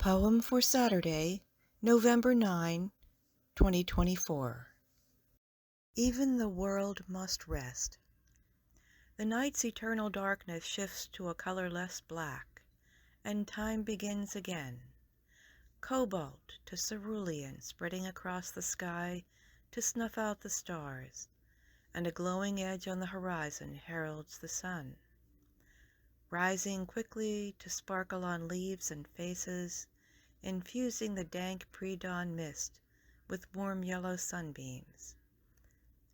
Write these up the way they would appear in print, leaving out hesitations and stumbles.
Poem for Saturday, November 9, 2024. Even the world must rest. The night's eternal darkness shifts to a color less black, and time begins again. Cobalt to cerulean spreading across the sky to snuff out the stars, and a glowing edge on the horizon heralds the sun. Rising quickly to sparkle on leaves and faces, infusing the dank pre-dawn mist with warm yellow sunbeams.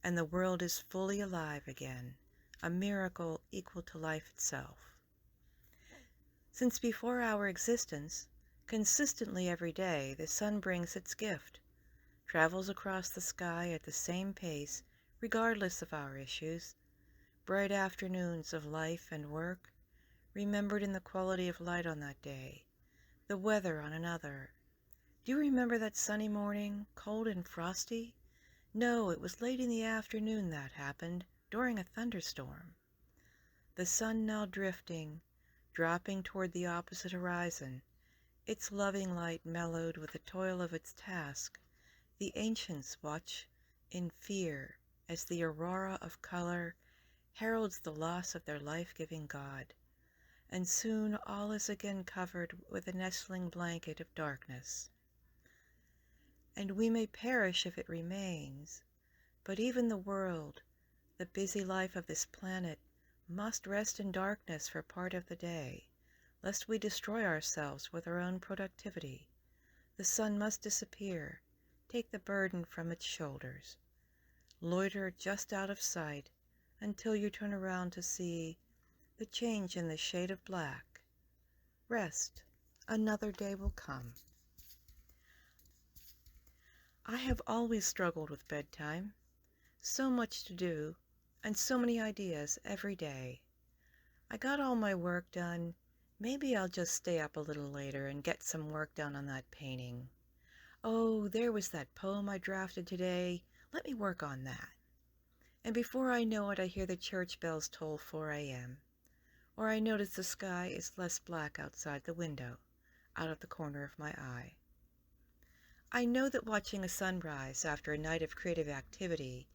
And the world is fully alive again, a miracle equal to life itself. Since before our existence, consistently every day the sun brings its gift, travels across the sky at the same pace regardless of our issues, bright afternoons of life and work, remembered in the quality of light on that day, the weather on another. Do you remember that sunny morning, cold and frosty? No, it was late in the afternoon that happened, during a thunderstorm. The sun now drifting, dropping toward the opposite horizon, its loving light mellowed with the toil of its task. The ancients watch in fear as the aurora of color heralds the loss of their life-giving God. And soon all is again covered with a nestling blanket of darkness. And we may perish if it remains, but even the world, the busy life of this planet, must rest in darkness for part of the day, lest we destroy ourselves with our own productivity. The sun must disappear, take the burden from its shoulders. Loiter just out of sight until you turn around to see the change in the shade of black. Rest, another day will come. I have always struggled with bedtime. So much to do, and so many ideas every day. I got all my work done. Maybe I'll just stay up a little later and get some work done on that painting. Oh, there was that poem I drafted today. Let me work on that. And before I know it, I hear the church bells toll 4 a.m. Or I notice the sky is less black outside the window, out of the corner of my eye. I know that watching a sunrise after a night of creative activity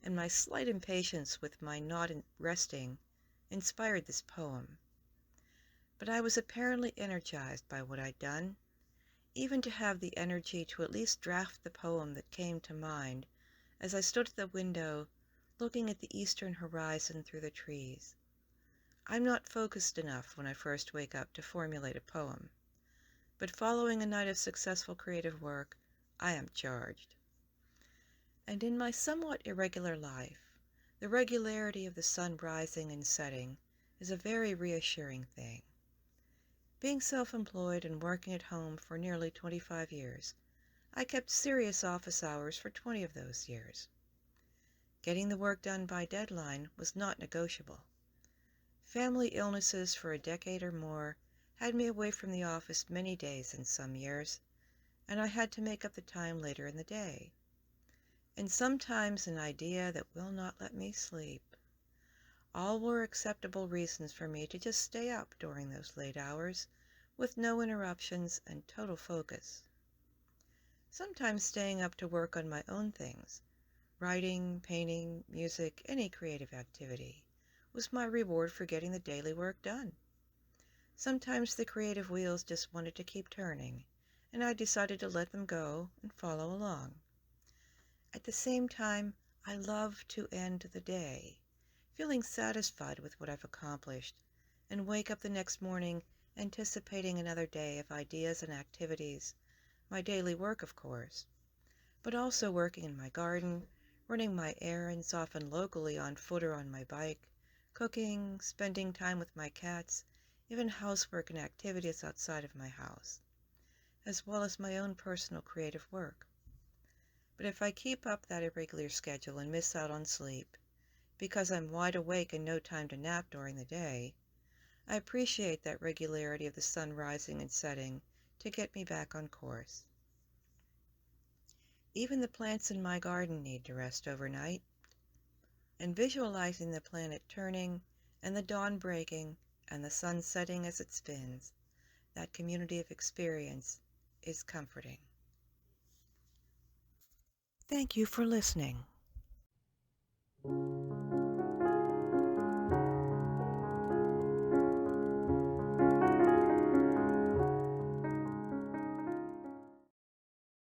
and my slight impatience with my not resting inspired this poem. But I was apparently energized by what I'd done, even to have the energy to at least draft the poem that came to mind as I stood at the window looking at the eastern horizon through the trees. I'm not focused enough when I first wake up to formulate a poem, but following a night of successful creative work, I am charged. And in my somewhat irregular life, the regularity of the sun rising and setting is a very reassuring thing. Being self-employed and working at home for nearly 25 years, I kept serious office hours for 20 of those years. Getting the work done by deadline was not negotiable. Family illnesses for a decade or more had me away from the office many days in some years, and I had to make up the time later in the day. And sometimes an idea that will not let me sleep. All were acceptable reasons for me to just stay up during those late hours, with no interruptions and total focus. Sometimes staying up to work on my own things, writing, painting, music, any creative activity, was my reward for getting the daily work done. Sometimes the creative wheels just wanted to keep turning, and I decided to let them go and follow along. At the same time, I love to end the day, feeling satisfied with what I've accomplished, and wake up the next morning anticipating another day of ideas and activities, my daily work of course, but also working in my garden, running my errands often locally on foot or on my bike, cooking, spending time with my cats, even housework and activities outside of my house, as well as my own personal creative work. But if I keep up that irregular schedule and miss out on sleep, because I'm wide awake and no time to nap during the day, I appreciate that regularity of the sun rising and setting to get me back on course. Even the plants in my garden need to rest overnight, and visualizing the planet turning and the dawn breaking and the sun setting as it spins, that community of experience is comforting. Thank you for listening.